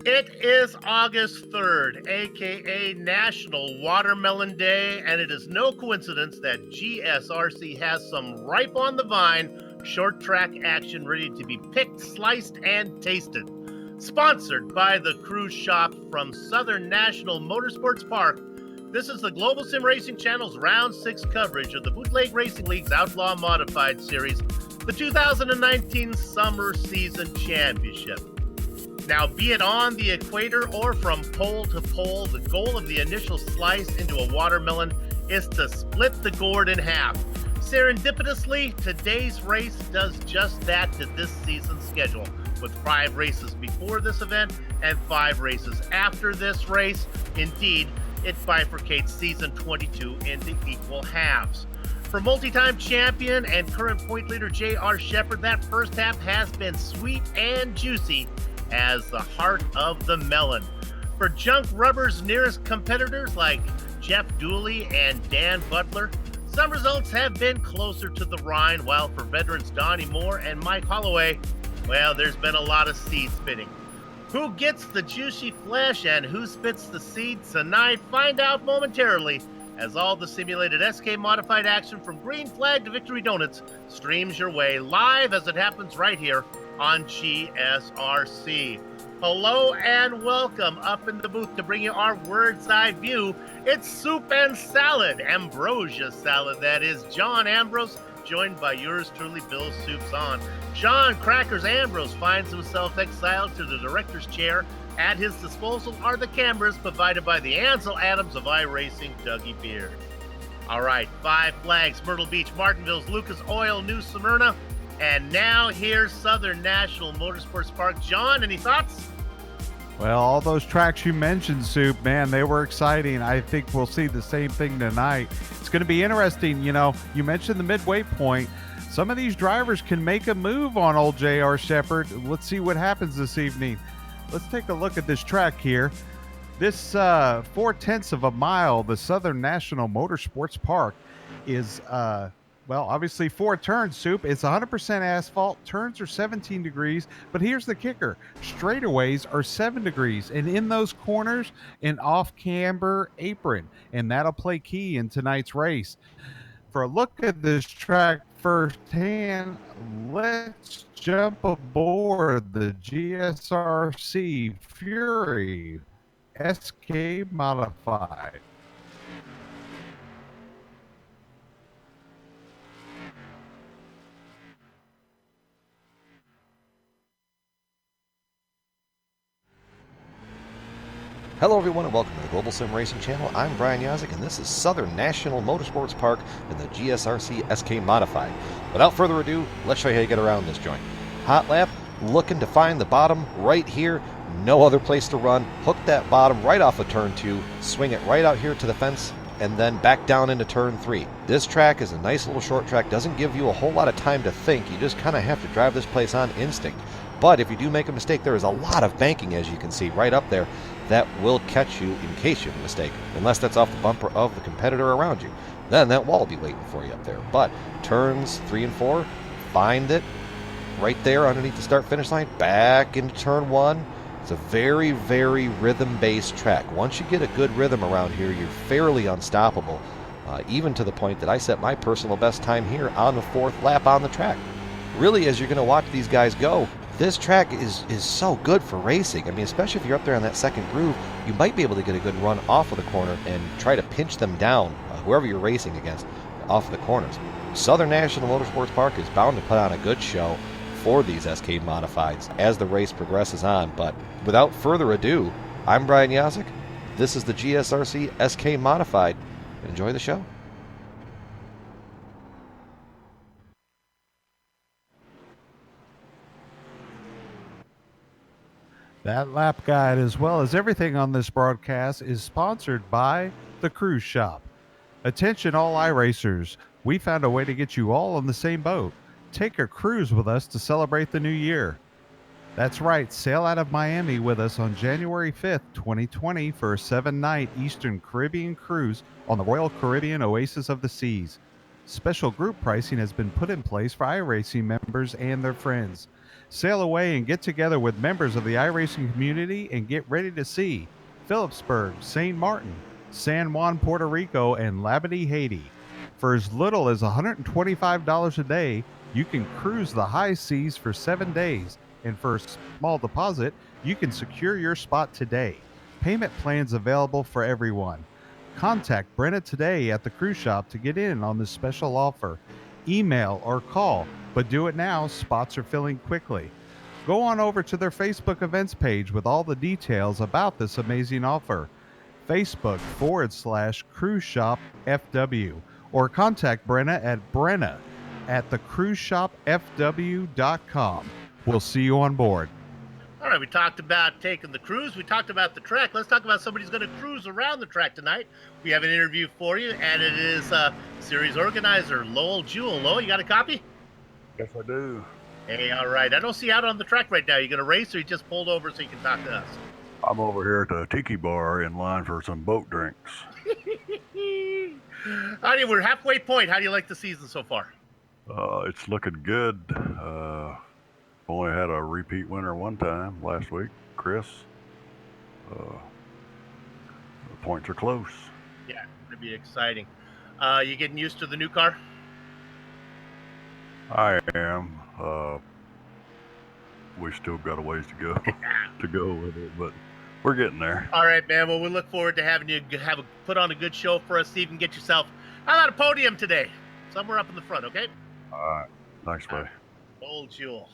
It is August 3rd, aka National Watermelon Day, and it is no coincidence that GSRC has some ripe on the vine short track action ready to be picked, sliced, and tasted. Sponsored by the cruise shop from Southern National Motorsports Park, this is the Global SimRacing Channel's Round 6 coverage of the Bootleg Racing League's Outlaw Modified Series, the 2019 Summer Season Championship. Now, be it on the equator or from pole to pole, the goal of the initial slice into a watermelon is to split the gourd in half. Serendipitously, today's race does just that to this season's schedule, with 5 races before this event and 5 races after this race. Indeed, it bifurcates season 22 into equal halves. For multi-time champion and current point leader J.R. Shepard, that first half has been sweet and juicy as the heart of the melon. For Junk Rubber's nearest competitors like Jeff Dooley and Dan Butler, some results have been closer to the Rhine, while for veterans Donnie Moore and Mike Holloway, well, there's been a lot of seed spitting. Who gets the juicy flesh and who spits the seeds tonight? Find out momentarily as all the simulated SK modified action from Green Flag to Victory Donuts streams your way live as it happens right here on GSRC. Hello and welcome up in the booth to bring you our bird's eye view. It's soup and salad, ambrosia salad, that is. John Ambrose, joined by yours truly, Bill Soups On. John Crackers Ambrose finds himself exiled to the director's chair. At his disposal are the cameras provided by the Ansel Adams of iRacing, Dougie Beard. All right, 5 Flags, Myrtle Beach, Martinville's Lucas Oil, New Smyrna. And now here's Southern National Motorsports Park. John, any thoughts? Well, all those tracks you mentioned, Soup, man, they were exciting. I think we'll see the same thing tonight. It's going to be interesting. You know, you mentioned the midway point. Some of these drivers can make a move on old J.R. Shepard. Let's see what happens this evening. Let's take a look at this track here. This 4/10 of a mile, the Southern National Motorsports Park, is well, obviously 4 turns, Soup. It's 100% asphalt. Turns are 17 degrees. But here's the kicker. Straightaways are 7 degrees. And in those corners, an off-camber apron. And that'll play key in tonight's race. For a look at this track firsthand, let's jump aboard the GSRC Fury SK Modified. Hello everyone and welcome to the Global SimRacing Channel. I'm Brian Yazik and this is Southern National Motorsports Park in the GSRC SK Modified. Without further ado, let's show you how you get around this joint. Hot lap, looking to find the bottom right here. No other place to run. Hook that bottom right off of turn 2, swing it right out here to the fence, and then back down into turn 3. This track is a nice little short track, doesn't give you a whole lot of time to think. You just kind of have to drive this place on instinct. But if you do make a mistake, there is a lot of banking, as you can see right up there, that will catch you in case you have a mistake, unless that's off the bumper of the competitor around you. Then that wall will be waiting for you up there. But turns 3 and 4, find it right there underneath the start-finish line, back into turn 1. It's a very, very rhythm-based track. Once you get a good rhythm around here, you're fairly unstoppable, even to the point that I set my personal best time here on the 4th lap on the track. Really, as you're going to watch these guys go, this track is so good for racing. I mean, especially if you're up there on that second groove, you might be able to get a good run off of the corner and try to pinch them down, whoever you're racing against, off of the corners. Southern National Motorsports Park is bound to put on a good show for these SK Modifieds as the race progresses on. But without further ado, I'm Brian Yazik. This is the GSRC SK Modified. Enjoy the show. That lap guide, as well as everything on this broadcast, is sponsored by the Cruise Shop. Attention all iRacers, we found a way to get you all on the same boat. Take a cruise with us to celebrate the new year. That's right, sail out of Miami with us on January 5th, 2020 for a 7-night Eastern Caribbean cruise on the Royal Caribbean Oasis of the Seas. Special group pricing has been put in place for iRacing members and their friends. Sail away and get together with members of the iRacing community and get ready to see Phillipsburg, St. Martin, San Juan, Puerto Rico, and Labadee, Haiti. For as little as $125 a day, you can cruise the high seas for 7 days, and for a small deposit, you can secure your spot today. Payment plans available for everyone. Contact Brenna today at the cruise shop to get in on this special offer. Email or call, but do it now. Spots are filling quickly. Go on over to their Facebook events page with all the details about this amazing offer. Facebook.com/Cruise Shop FW, or contact Brenna at thecruiseshopfw.com. We'll see you on board. All right, we talked about taking the cruise. We talked about the track. Let's talk about somebody who's going to cruise around the track tonight. We have an interview for you, and it is series organizer Lowell Jewell. Lowell, you got a copy? Yes, I do. Hey, all right. I don't see you out on the track right now. You going to race, or you just pulled over so you can talk to us? I'm over here at the Tiki Bar in line for some boat drinks. We're halfway point. How do you like the season so far? It's looking good. Only had a repeat winner one time last week, Chris. The points are close. Yeah, it's going to be exciting. You getting used to the new car? I am. We still got a ways to go with it, but we're getting there. All right, man. Well, we look forward to having you put on a good show for us. See if you can get yourself out on a podium today, somewhere up in the front. Okay. All right. Thanks, buddy. Lowell Jewell,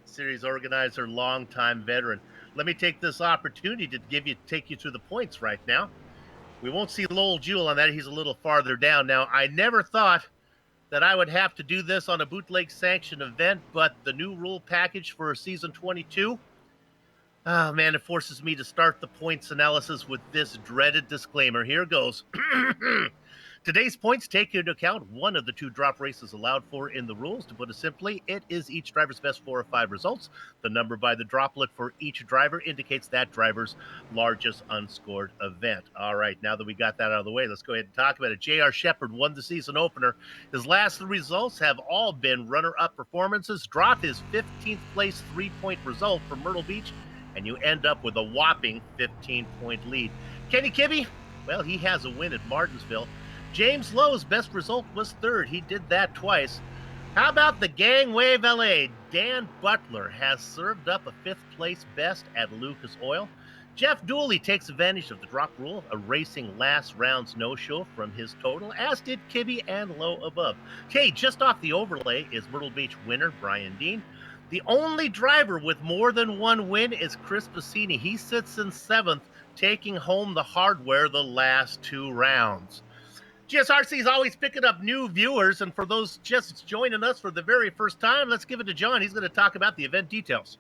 series organizer, longtime veteran. Let me take this opportunity to take you through the points right now. We won't see Lowell Jewell on that. He's a little farther down. Now, I never thought that I would have to do this on a bootleg sanction event, but the new rule package for season 22, oh man, it forces me to start the points analysis with this dreaded disclaimer. Here goes. Today's points take into account one of the two drop races allowed for in the rules. To put it simply, it is each driver's best 4 or 5 results. The number by the droplet for each driver indicates that driver's largest unscored event. All right, now that we got that out of the way, let's go ahead and talk about it. J.R. Shepard won the season opener. His last results have all been runner-up performances. Drop his 15th place 3-point result for Myrtle Beach, and you end up with a whopping 15-point lead. Kenny Kibbe, well, he has a win at Martinsville. James Lowe's best result was 3rd. He did that twice. How about the Gangway Valet? Dan Butler has served up a 5th place best at Lucas Oil. Jeff Dooley takes advantage of the drop rule, erasing last round's no-show from his total, as did Kibbe and Lowe above. Okay, just off the overlay is Myrtle Beach winner Brian Dean. The only driver with more than one win is Chris Bassini. He sits in 7th, taking home the hardware the last 2 rounds. GSRC is always picking up new viewers, and for those just joining us for the very first time, let's give it to John. He's going to talk about the event details.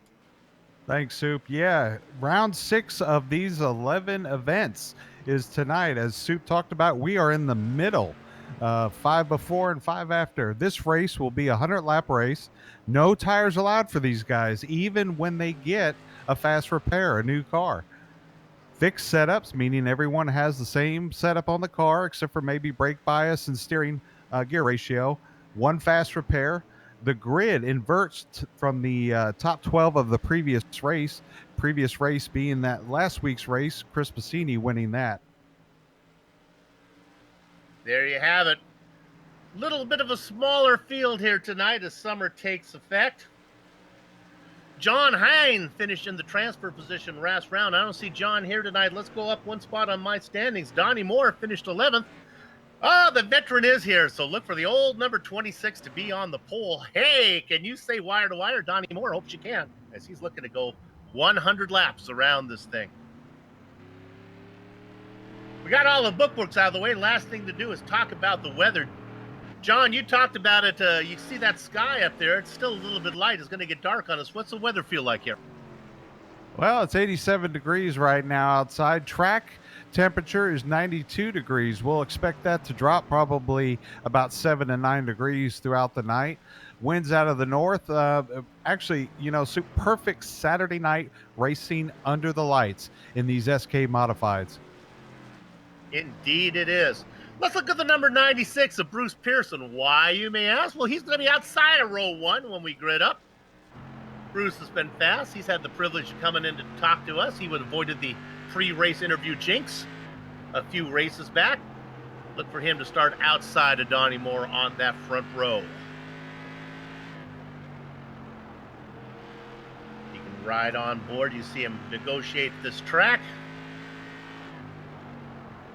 Thanks, Soup. Yeah, round 6 of these 11 events is tonight. As Soup talked about, we are in the middle, 5 before and 5 after. This race will be a 100-lap race. No tires allowed for these guys, even when they get a fast repair, a new car. Fixed setups, meaning everyone has the same setup on the car, except for maybe brake bias and steering gear ratio. 1 fast repair. The grid inverts from the top 12 of the previous race being that last week's race, Chris Bassini winning that. There you have it. Little bit of a smaller field here tonight as summer takes effect. John Hine finished in the transfer position last round. I don't see John here tonight. Let's go up 1 spot on my standings. Donnie Moore finished 11th. Oh, the veteran is here, so look for the old number 26 to be on the pole. Hey, can you say wire to wire? Donnie Moore hopes you can, as he's looking to go 100 laps around this thing. We got all the bookworks out of the way. Last thing to do is talk about the weather. John, you talked about it. You see that sky up there. It's still a little bit light. It's going to get dark on us. What's the weather feel like here? Well, it's 87 degrees right now outside. Track temperature is 92 degrees. We'll expect that to drop probably about 7 to 9 degrees throughout the night. Winds out of the north. Actually, perfect Saturday night racing under the lights in these SK Modifieds. Indeed it is. Let's look at the number 96 of Bruce Pearson. Why, you may ask? Well, he's going to be outside of row 1 when we grid up. Bruce has been fast. He's had the privilege of coming in to talk to us. He would have avoided the pre-race interview jinx a few races back. Look for him to start outside of Donnie Moore on that front row. He can ride on board. You see him negotiate this track.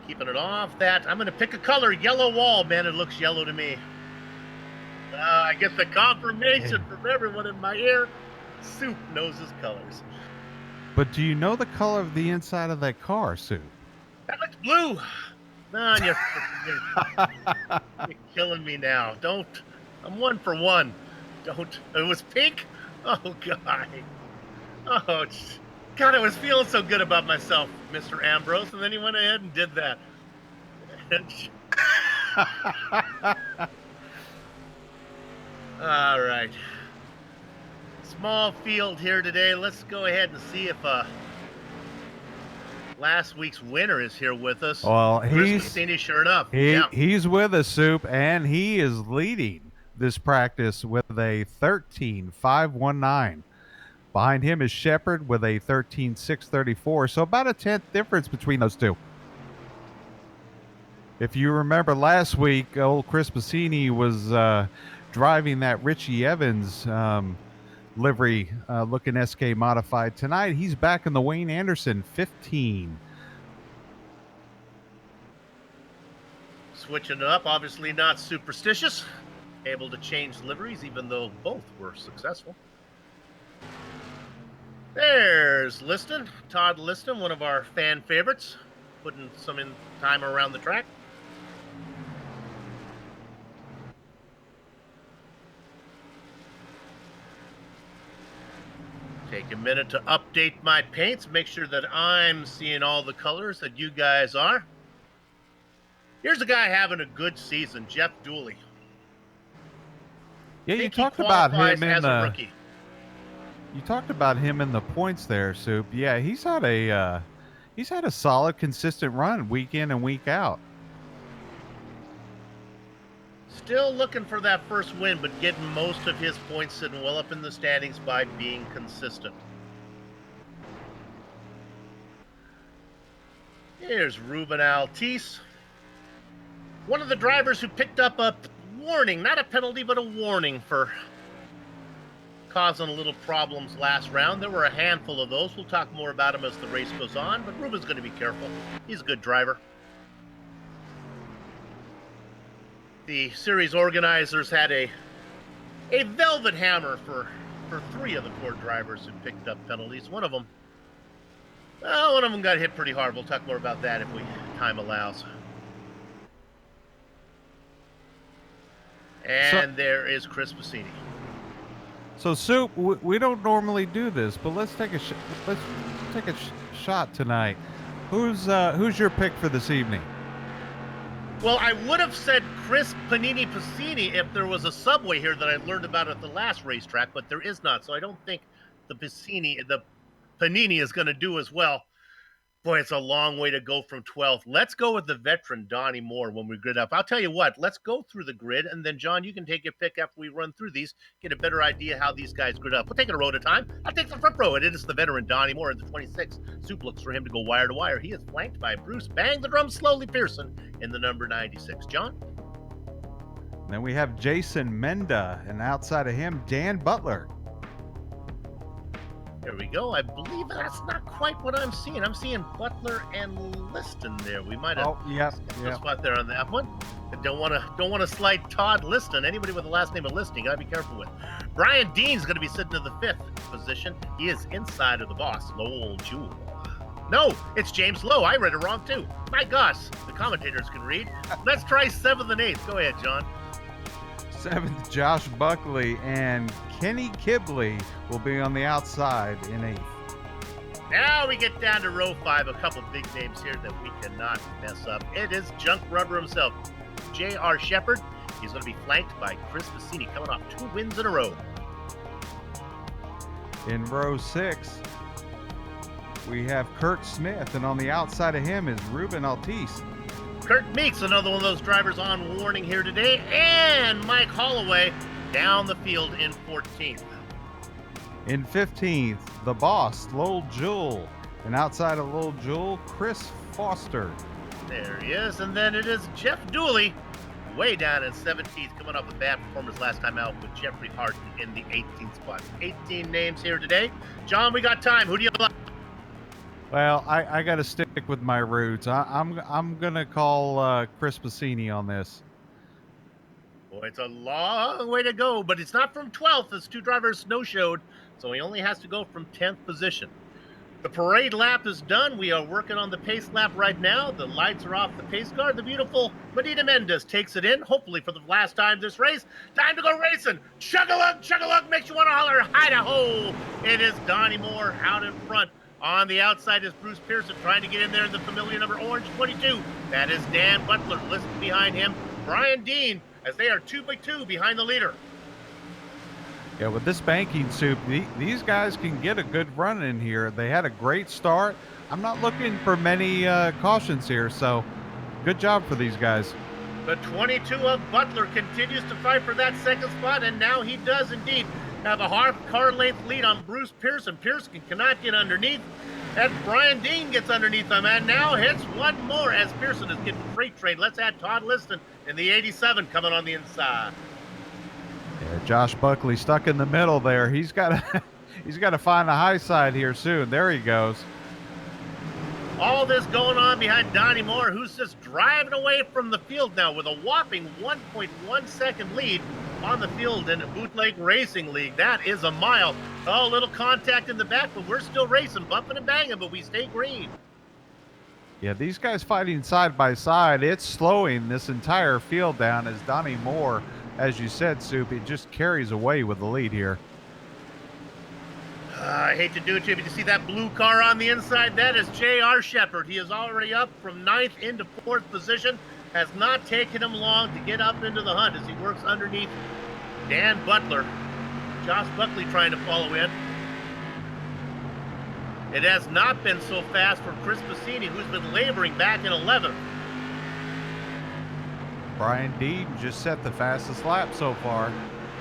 Keeping it off that. I'm going to pick a color, yellow wall. Man, it looks yellow to me. I get the confirmation from everyone in my ear. Soup knows his colors. But do you know the color of the inside of that car, Soup? That looks blue. Man, you're killing me now. Don't. I'm 1 for 1. Don't. It was pink? Oh, God. Oh, God, I was feeling so good about myself, Mr. Ambrose, and then he went ahead and did that. All right. Small field here today. Let's go ahead and see if last week's winner is here with us. Well, sure enough. He's with us, Soup, and he is leading this practice with a 13.519. Behind him is Shepard with a 13.634, so about a 10th difference between those two. If you remember last week, old Chris Bassini was driving that Richie Evans livery looking SK modified. Tonight, he's back in the Wayne Anderson 15. Switching it up, obviously not superstitious. Able to change liveries, even though both were successful. There's Liston, Todd Liston, one of our fan favorites, putting some in time around the track. Take a minute to update my paints, make sure that I'm seeing all the colors that you guys are. Here's a guy having a good season, Jeff Dooley. Yeah, you talked about him in the rookie. You talked about him in the points there, Soup. Yeah, he's had a solid, consistent run week in and week out. Still looking for that first win, but getting most of his points sitting well up in the standings by being consistent. Here's Ruben Altice. One of the drivers who picked up a warning, not a penalty, but a warning for causing a little problems last round. There were a handful of those. We'll talk more about him as the race goes on, but Ruben's going to be careful. He's a good driver. The series organizers had a velvet hammer for 3 of the 4 drivers who picked up penalties. One of them got hit pretty hard. We'll talk more about that if time allows. And there is Chris Bassini. So, Soup, we don't normally do this, but let's take a shot tonight. Who's your pick for this evening? Well, I would have said Chris Panini Bassini if there was a subway here that I learned about at the last racetrack, but there is not. So I don't think the Panini is going to do as well. Boy, it's a long way to go from 12th. Let's go with the veteran Donnie Moore when we grid up. I'll tell you what, let's go through the grid, and then, John, you can take your pick after we run through these, get a better idea how these guys grid up. We'll take it a row at a time. I'll take the front row, and it is the veteran Donnie Moore in the 26. Soup looks for him to go wire to wire. He is flanked by Bruce Bang the Drum Slowly Pearson in the number 96. John? Then we have Jason Menda, and outside of him, Dan Butler. There we go. I believe that's not quite what I'm seeing. I'm seeing Butler and Liston there. We might have a spot there on that one. I don't want to slide Todd Liston. Anybody with the last name of Liston, gotta be careful with. Brian Dean's going to be sitting in the 5th position. He is inside of the boss, Lowell Jewell. No, it's James Lowe. I read it wrong too. My gosh, the commentators can read. Let's try 7th and 8th. Go ahead, John. 7th, Josh Buckley, and Kenny Kibley will be on the outside in 8th. Now we get down to row 5. A couple big names here that we cannot mess up. It is Junk Rubber himself, J.R. Shepard. He's going to be flanked by Chris Bassini, coming off 2 wins in a row. In row 6, we have Kurt Smith, and on the outside of him is Ruben Altice. Kurt Meeks, another one of those drivers on warning here today, and Mike Holloway down the field in 14th. In 15th, the boss, Lil Jewel. And outside of Lil Jewel, Chris Foster. There he is. And then it is Jeff Dooley, way down in 17th, coming off a bad performance last time out with Jeffrey Harden in the 18th spot. 18 names here today. John, we got time. Who do you like? Well, I got to stick with my roots. I'm gonna call Chris Bassini on this. Boy, it's a long way to go, but it's not from 12th as two drivers snow-showed, so he only has to go from 10th position. The parade lap is done. We are working on the pace lap right now. The lights are off the pace car. The beautiful Medina Mendez takes it in, hopefully for the last time this race. Time to go racing. Chug-a-lug, chug-a-lug, makes you want to holler, hi-da-ho. It is Donnie Moore out in front. On the outside is Bruce Pearson trying to get in there in the familiar number orange 22. That is Dan Butler listed behind him. Brian Dean, as they are 2 by 2 behind the leader. Yeah, with this banking soup, these guys can get a good run in here. They had a great start. I'm not looking for many cautions here, so good job for these guys. The 22 of Butler continues to fight for that second spot, and now he does indeed have a half car length lead on Bruce Pearson. Pearson cannot get underneath, and Brian Dean gets underneath him, and now hits one more as Pearson is getting freight trained. Let's add Todd Liston in the 87 coming on the inside. Yeah, Josh Buckley stuck in the middle there. He's got to find the high side here soon. There he goes. All this going on behind Donnie Moore, who's just driving away from the field now with a whopping 1.1 second lead on the field in the Bootleg Racing League. That is a mile. Oh, little contact in the back, but we're still racing, bumping and banging, but we stay green. Yeah, these guys fighting side by side. It's slowing this entire field down as Donnie Moore, as you said, Soup, it just carries away with the lead here. I hate to do it to you, but you see that blue car on the inside? That is J.R. Shepard. He is already up from 9th into 4th position. Has not taken him long to get up into the hunt as he works underneath Dan Butler. Josh Buckley trying to follow in. It has not been so fast for Chris Bassini, who's been laboring back in 11th. Brian Dean just set the fastest lap so far.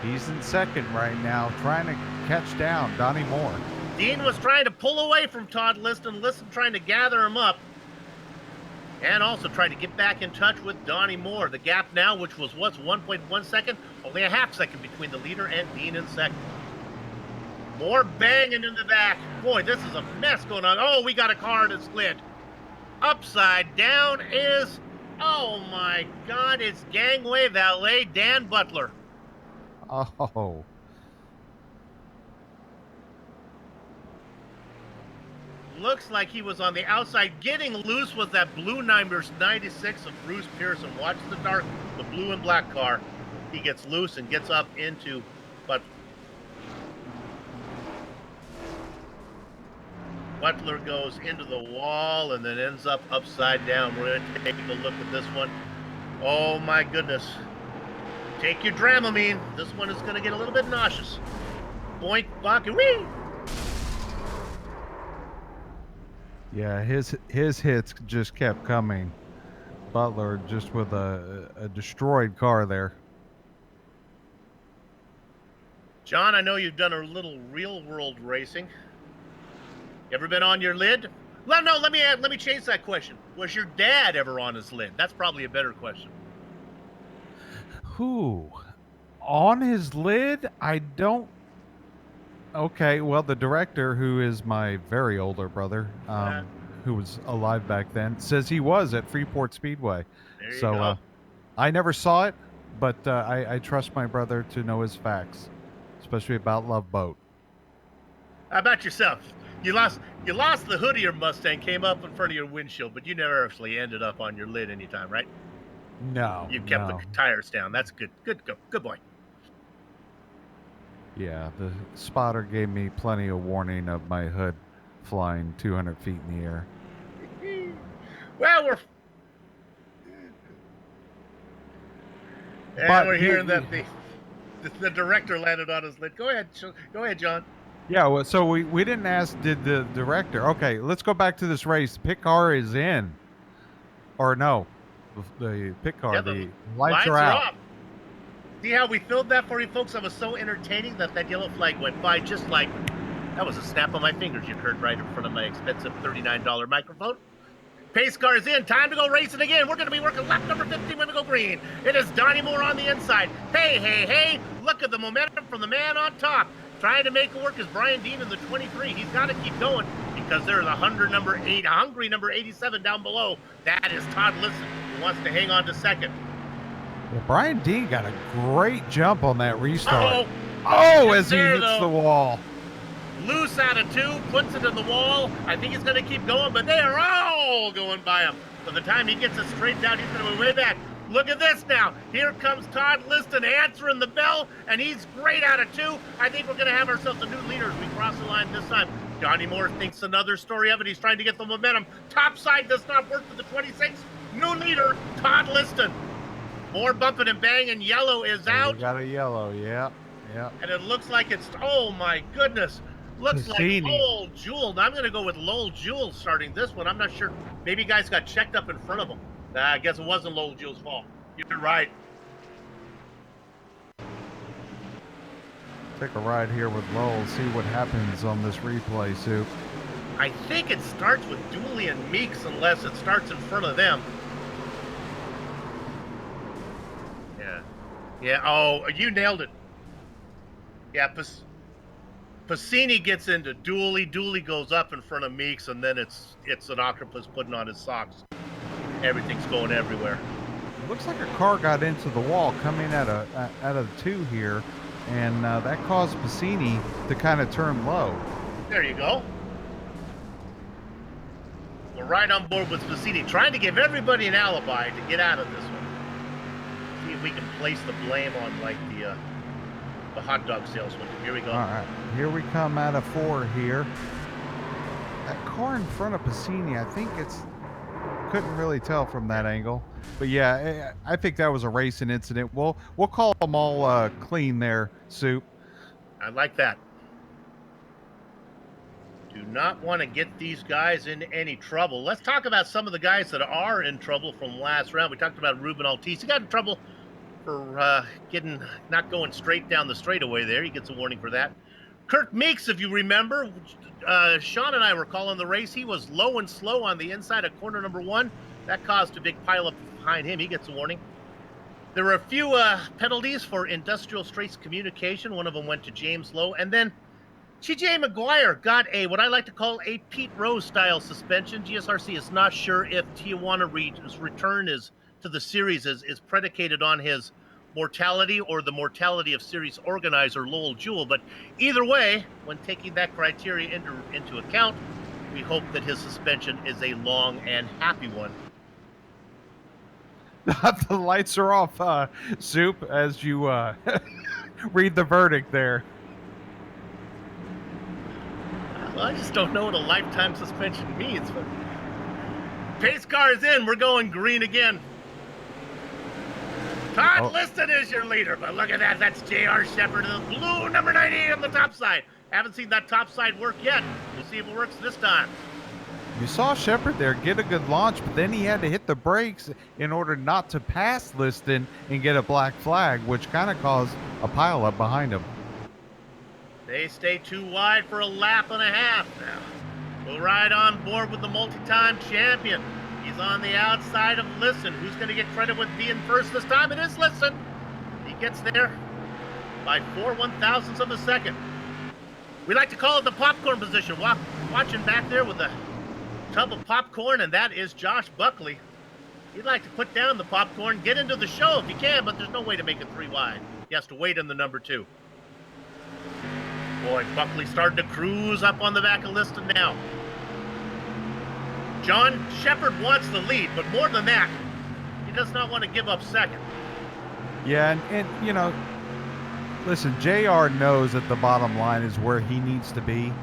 He's in second right now, trying to catch down Donnie Moore. Dean was trying to pull away from Todd Liston. Liston trying to gather him up. And also trying to get back in touch with Donnie Moore. The gap now, which was 1.1 second, only a half second between the leader and Dean in second. Moore banging in the back. Boy, this is a mess going on. Oh, we got a car that slid. Upside down is, oh my God, it's gangway valet Dan Butler. Oh. Looks like he was on the outside. Getting loose was that blue number 96 of Bruce Pearson. Watch the blue and black car. He gets loose and gets up into, but Butler goes into the wall and then ends up upside down. We're going to take a look at this one. Oh my goodness. Take your Dramamine. This one is going to get a little bit nauseous. Boink, bonk, and whee! Yeah, his hits just kept coming. Butler just with a destroyed car there. John, I know you've done a little real-world racing. You ever been on your lid? Well, no, let me change that question. Was your dad ever on his lid? That's probably a better question. Who? On his lid? I don't. Okay, well, the director, who is my very older brother, who was alive back then, says he was at Freeport Speedway. There you So go. I never saw it, but I trust my brother to know his facts, especially about Love Boat. How about yourself? You lost the hood of your Mustang, came up in front of your windshield, but you never actually ended up on your lid anytime, right? No. You kept the tires down. That's good. Good boy. Yeah, the spotter gave me plenty of warning of my hood flying 200 feet in the air. Well, we're hearing that the director landed on his lid. Go ahead, John. Yeah, well, so we didn't ask, did the director... Okay, let's go back to this race. The pit car is in. Or no, the pit car, the lights are out. Off. See how we filmed that for you folks? That was so entertaining that yellow flag went by just like That was a snap of my fingers you heard right in front of my expensive $39 microphone. Pace car is in. Time to go racing again. We're going to be working lap number 15 when we go green. It is Donnie Moore on the inside. Hey, hey, hey. Look at the momentum from the man on top. Trying to make it work is Brian Dean in the 23. He's got to keep going because there's a hungry number 87 down below. That is Todd Liston, who wants to hang on to second. Well, Brian Dean got a great jump on that restart. Oh, as he hits the wall. Loose out of 2, puts it in the wall. I think he's going to keep going, but they are all going by him. By the time he gets it straight down, he's going to be way back. Look at this now. Here comes Todd Liston answering the bell, and he's great out of 2. I think we're going to have ourselves a new leader as we cross the line this time. Donnie Moore thinks another story of it. He's trying to get the momentum. Top side does not work for the 26. New leader, Todd Liston. More bumping and banging. Yellow is out. We got a yellow, yeah. And it looks like it's, oh my goodness. Looks like Lowell Jewell. I'm going to go with Lowell Jewell starting this one. I'm not sure. Maybe guys got checked up in front of him. I guess it wasn't Lowell Jewell's fault. You're right. Take a ride here with Lowell, see what happens on this replay, Soup. I think it starts with Dooley and Meeks unless it starts in front of them. Yeah. Oh, you nailed it. Yeah, Pacini gets into Dooley. Dooley goes up in front of Meeks, and then it's an octopus putting on his socks. Everything's going everywhere. It looks like a car got into the wall coming out of 2 here, and that caused Pacini to kind of turn low. There you go. We're right on board with Pacini, trying to give everybody an alibi to get out of this one. See if we can place the blame on like the hot dog salesman. Here we go. All right, here we come out of 4 here. That car in front of Pacini, I think couldn't really tell from that angle, but yeah, I think that was a racing incident. We'll call them all clean there, Soup. I like that. Do not want to get these guys in any trouble. Let's talk about some of the guys that are in trouble from last round. We talked about Ruben Altice. He got in trouble for not going straight down the straightaway there. He gets a warning for that. Kirk Meeks, if you remember, Sean and I were calling the race. He was low and slow on the inside of corner number 1. That caused a big pileup behind him. He gets a warning. There were a few penalties for industrial straits communication. One of them went to James Lowe. And then TJ McGuire got what I like to call a Pete Rose style suspension. GSRC is not sure if Tijuana's return to the series is predicated on his mortality or the mortality of series organizer Lowell Jewell. But either way, when taking that criteria into account, we hope that his suspension is a long and happy one. The lights are off, Soup, as you read the verdict there. Well, I just don't know what a lifetime suspension means. But pace car is in. We're going green again. Todd Liston is your leader, but look at that. That's J.R. Shepard, the blue number 98 on the top side. Haven't seen that top side work yet. We'll see if it works this time. You saw Shepard there get a good launch, but then he had to hit the brakes in order not to pass Liston and get a black flag, which kind of caused a pileup behind him. They stay too wide for a lap and a half now. We'll ride on board with the multi-time champion. He's on the outside of Liston. Who's going to get credit with being first this time? It is Liston. He gets there by 4 1/1000ths of a second. We like to call it the popcorn position. Watching back there with a tub of popcorn, and that is Josh Buckley. He'd like to put down the popcorn, get into the show if you can, but there's no way to make it 3 wide. He has to wait in the number 2. Boy, Buckley starting to cruise up on the back of Liston now. John Shepard wants the lead, but more than that, he does not want to give up second. Yeah, and you know, listen, JR knows that the bottom line is where he needs to be.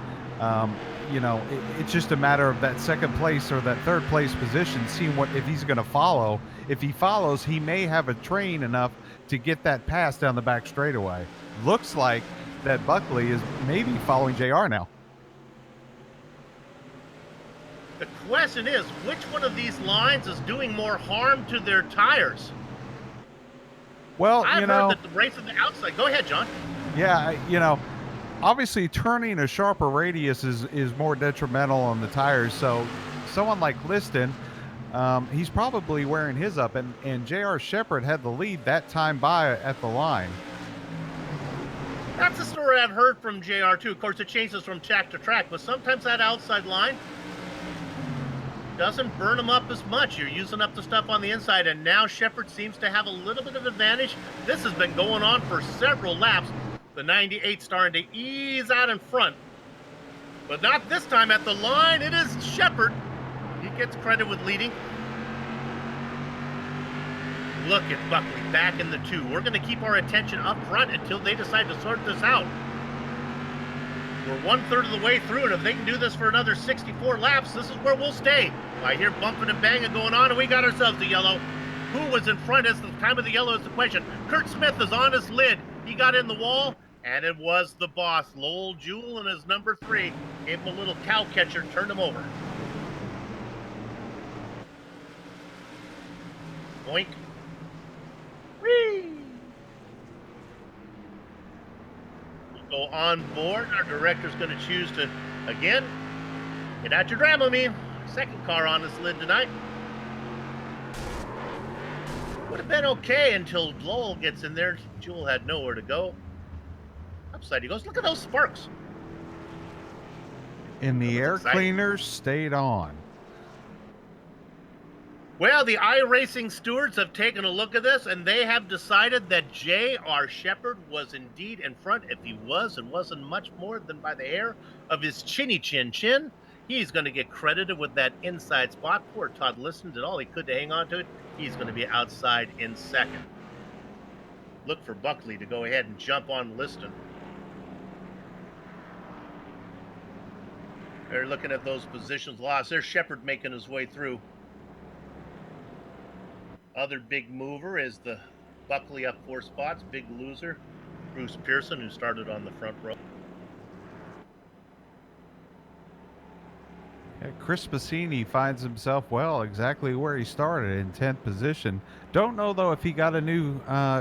You know, it's just a matter of that second place or that third place position, seeing if he's going to follow. If he follows, he may have a train enough to get that pass down the back straightaway. Looks like that Buckley is maybe following JR now. The question is, which one of these lines is doing more harm to their tires? Well, I've you know, heard that the race on the outside. Go ahead, John. Yeah, you know, obviously turning a sharper radius is more detrimental on the tires. So someone like Liston, he's probably wearing his up, and J.R. Shepherd had the lead that time by at the line. That's the story I've heard from JR too. Of course, it changes from track to track, but sometimes that outside line doesn't burn them up as much. You're using up the stuff on the inside, and now Shepherd seems to have a little bit of advantage. This has been going on for several laps. The 98 starting to ease out in front, but not this time at the line. It is Shepherd. He gets credit with leading. Look at Buckley back in the 2. We're going to keep our attention up front until they decide to sort this out. We're 1/3 of the way through, and if they can do this for another 64 laps, this is where we'll stay. I hear bumping and banging going on, and we got ourselves the yellow. Who was in front at the time of the yellow is the question. Kurt Smith is on his lid. He got in the wall, and it was the boss, Lowell Jewell, and his number 3. Gave him a little cow catcher, turned him over. Boink. Whee! We'll go on board. Our director's going to choose to, again, get out your Dramamine. Second car on his lid tonight. Would have been okay until Lowell gets in there. Jewell had nowhere to go. Upside he goes. Look at those sparks. And the air cleaners stayed on. Well, the iRacing stewards have taken a look at this, and they have decided that J.R. Shepherd was indeed in front. If he was, it wasn't much more than by the hair of his chinny chin. He's going to get credited with that inside spot. Poor Todd Liston did all he could to hang on to it. He's going to be outside in second. Look for Buckley to go ahead and jump on Liston. They're looking at those positions lost. There's Shepherd making his way through. Other big mover is the Buckley up 4 spots. Big loser, Bruce Pearson, who started on the front row. Yeah, Chris Bassini finds himself, well, exactly where he started, in 10th position. Don't know, though, if he got a new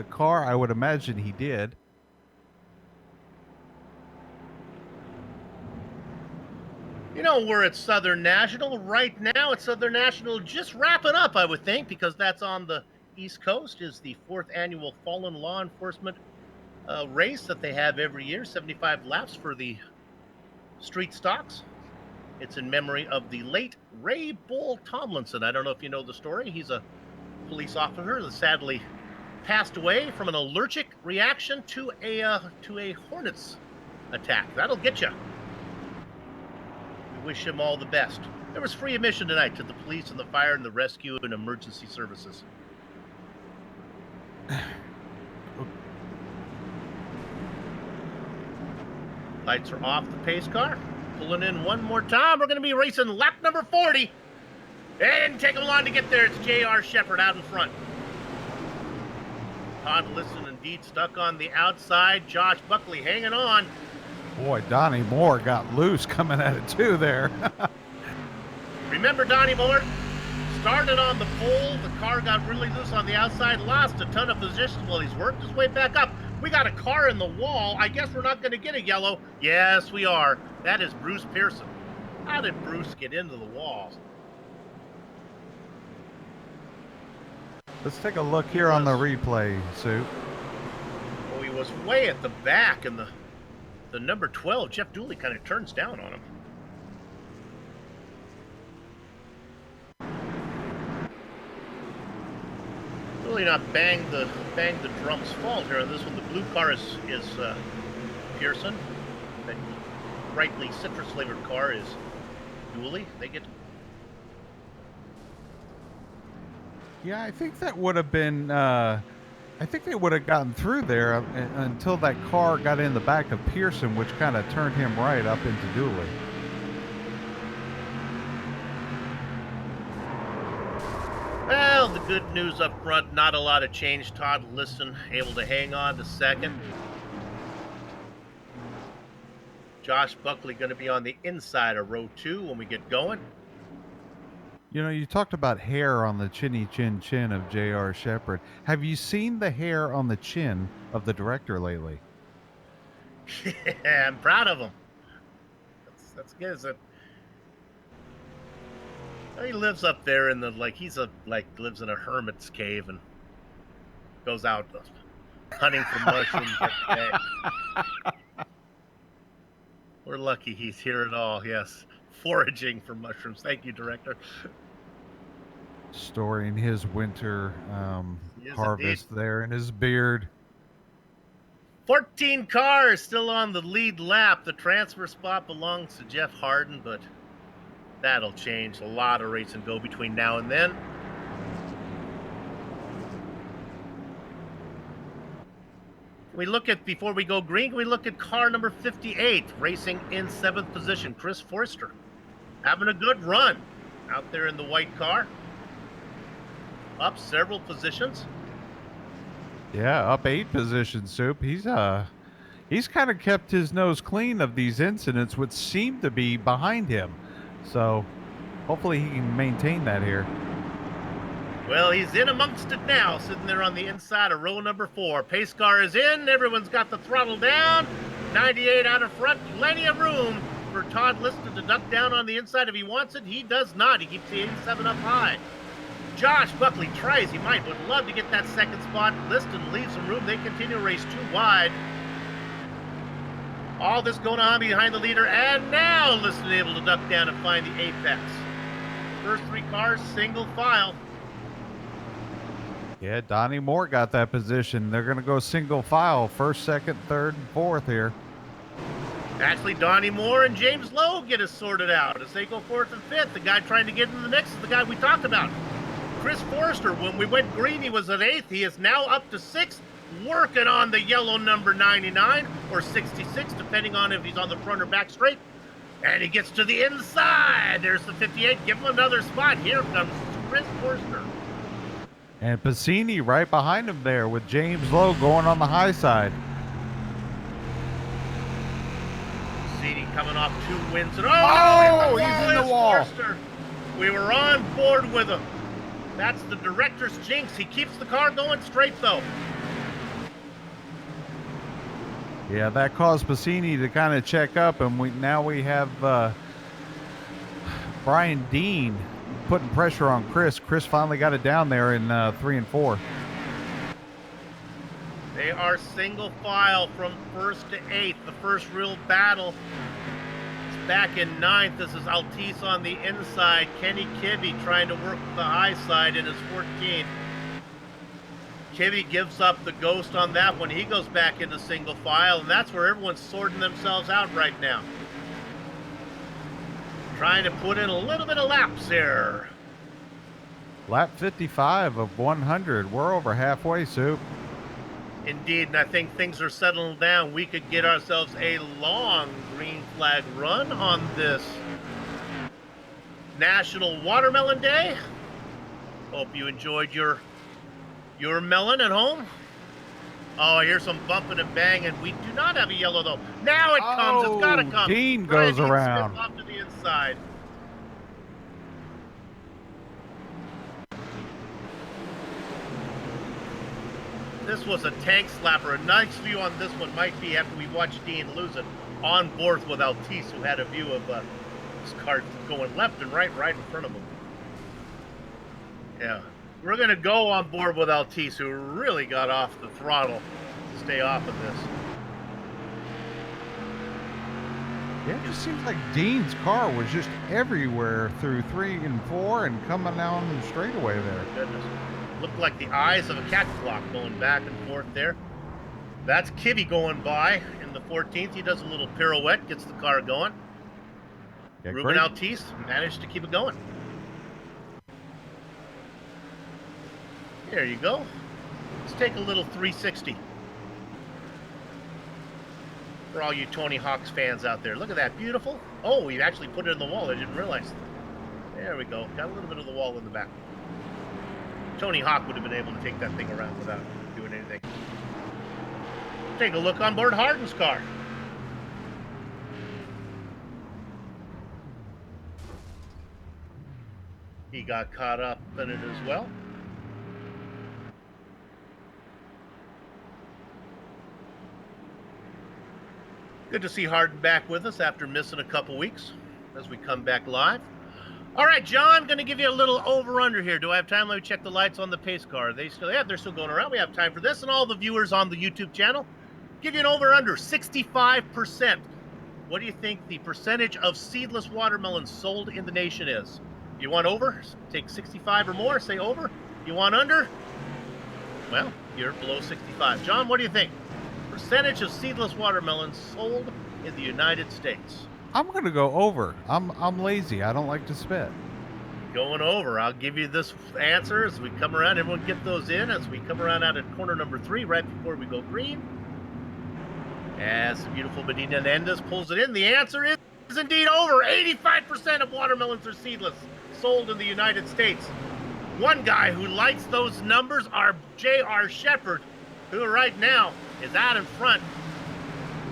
car. I would imagine he did. You know, we're at Southern National right now. It's Southern National just wrapping up, I would think, because that's on the East Coast, is the 4th annual Fallen Law Enforcement race that they have every year, 75 laps for the street stocks. It's in memory of the late Ray Bull Tomlinson. I don't know if you know the story. He's a police officer that sadly passed away from an allergic reaction to a hornet's attack. That'll get you. Wish him all the best. There was free admission tonight to the police and the fire and the rescue and emergency services. Lights are off the pace car. Pulling in one more time. We're going to be racing lap number 40. It didn't take him long to get there. It's J.R. Shepherd out in front. Todd Liston indeed stuck on the outside. Josh Buckley hanging on. Boy, Donnie Moore got loose coming at it too there. Remember Donnie Moore? Started on the pole. The car got really loose on the outside. Lost a ton of positions while he's worked his way back up. We got a car in the wall. I guess we're not going to get a yellow. Yes, we are. That is Bruce Pearson. How did Bruce get into the wall? Let's take a look here on the replay, Sue. Oh, he was way at the back, and the number 12, Jeff Dooley, kind of turns down on him. Really not bang the drum's fault here on this one. The blue car is Pearson. The brightly citrus flavored car is Dooley. They get. Yeah, I think that would have been. I think they would have gotten through there until that car got in the back of Pearson, which kind of turned him right up into Dooley. Well, the good news up front, not a lot of change. Todd Liston able to hang on to second. Josh Buckley going to be on the inside of row 2 when we get going. You know, you talked about hair on the chinny chin of J.R. Shepherd. Have you seen the hair on the chin of the director lately? Yeah, I'm proud of him. That's good. He lives up there in the lives in a hermit's cave and goes out hunting for mushrooms every day. We're lucky he's here at all. Yes, foraging for mushrooms. Thank you, director. Storing his winter He is indeed. harvest there in his beard. 14 cars still on the lead lap. The transfer spot belongs to Jeff Harden, but that'll change. A lot of race and go between now and then. Before we go green, can we look at car number 58, racing in 7th position, Chris Forster. Having a good run out there in the white car. Up several positions. Yeah, up 8 positions, Soup. He's kind of kept his nose clean of these incidents, which seem to be behind him. So hopefully he can maintain that here. Well, he's in amongst it now, sitting there on the inside of row number 4. Pace car is in. Everyone's got the throttle down. 98 out of front. Plenty of room for Todd Liston to duck down on the inside if he wants it. He does not. He keeps the 87 up high. Josh Buckley tries. He would love to get that second spot. Liston leaves some room. They continue to race 2 wide. All this going on behind the leader. And now Liston able to duck down and find the apex. First 3 cars, single file. Yeah, Donnie Moore got that position. They're going to go single file, 1st, 2nd, 3rd, and 4th here. Actually, Donnie Moore and James Lowe get us sorted out as they go 4th and 5th. The guy trying to get in the mix is the guy we talked about. Chris Forster, when we went green, he was at 8th. He is now up to 6th, working on the yellow number 99 or 66, depending on if he's on the front or back straight. And he gets to the inside. There's the 58. Give him another spot. Here comes Chris Forster. And Pacini right behind him there with James Lowe going on the high side. Pacini coming off 2 wins. And he's in the wall. Forster. We were on board with him. That's the director's jinx. He keeps the car going straight, though. Yeah, that caused Pacini to kind of check up, and now we have Brian Dean putting pressure on Chris. Chris finally got it down there in 3 and 4. They are single file from 1st to 8th. The first real battle is back in 9th. This is Altice on the inside. Kenny Kibbe trying to work the high side in his 14th. Kibbe gives up the ghost on that one. He goes back into single file, and that's where everyone's sorting themselves out right now. Trying to put in a little bit of laps here. Lap 55 of 100. We're over halfway, Soup. Indeed, and I think things are settling down. We could get ourselves a long green flag run on this National Watermelon Day. Hope you enjoyed your melon at home. Oh, I hear some bumping and banging. We do not have a yellow, though. Now it comes. It's got to come. Dean goes around. Off to the inside. This was a tank slapper. A nice view on this one might be after we watch Dean lose it on board with Altice, who had a view of this car going left and right in front of him. Yeah. We're going to go on board with Altice, who really got off the throttle to stay off of this. Yeah, it just seems like Dean's car was just everywhere through 3 and 4 and coming down the straightaway there. Goodness. Looked like the eyes of a cat clock going back and forth there. That's Kibbe going by in the 14th. He does a little pirouette, gets the car going. Yeah, Ruben Altice managed to keep it going. There you go. Let's take a little 360. For all you Tony Hawk's fans out there. Look at that. Beautiful. Oh, he actually put it in the wall. I didn't realize. There we go. Got a little bit of the wall in the back. Tony Hawk would have been able to take that thing around without doing anything. Take a look on board Harden's car. He got caught up in it as well. Good to see Harden back with us after missing a couple weeks as we come back live. All right, John, going to give you a little over-under here. Do I have time? Let me check the lights on the pace car. They're still going around. We have time for this, and all the viewers on the YouTube channel. Give you an over-under, 65%. What do you think the percentage of seedless watermelons sold in the nation is? You want over? Take 65 or more, say over. You want under? Well, you're below 65. John, what do you think? Percentage of seedless watermelons sold in the United States. I'm gonna go over. I'm lazy. I don't like to spit. Going over. I'll give you this answer as we come around. Everyone get those in as we come around out at corner number 3 right before we go green. As the beautiful Medina Hernandez pulls it in, the answer is indeed over. 85% of watermelons are seedless, sold in the United States. One guy who likes those numbers are J.R. Shepard, who right now is out in front.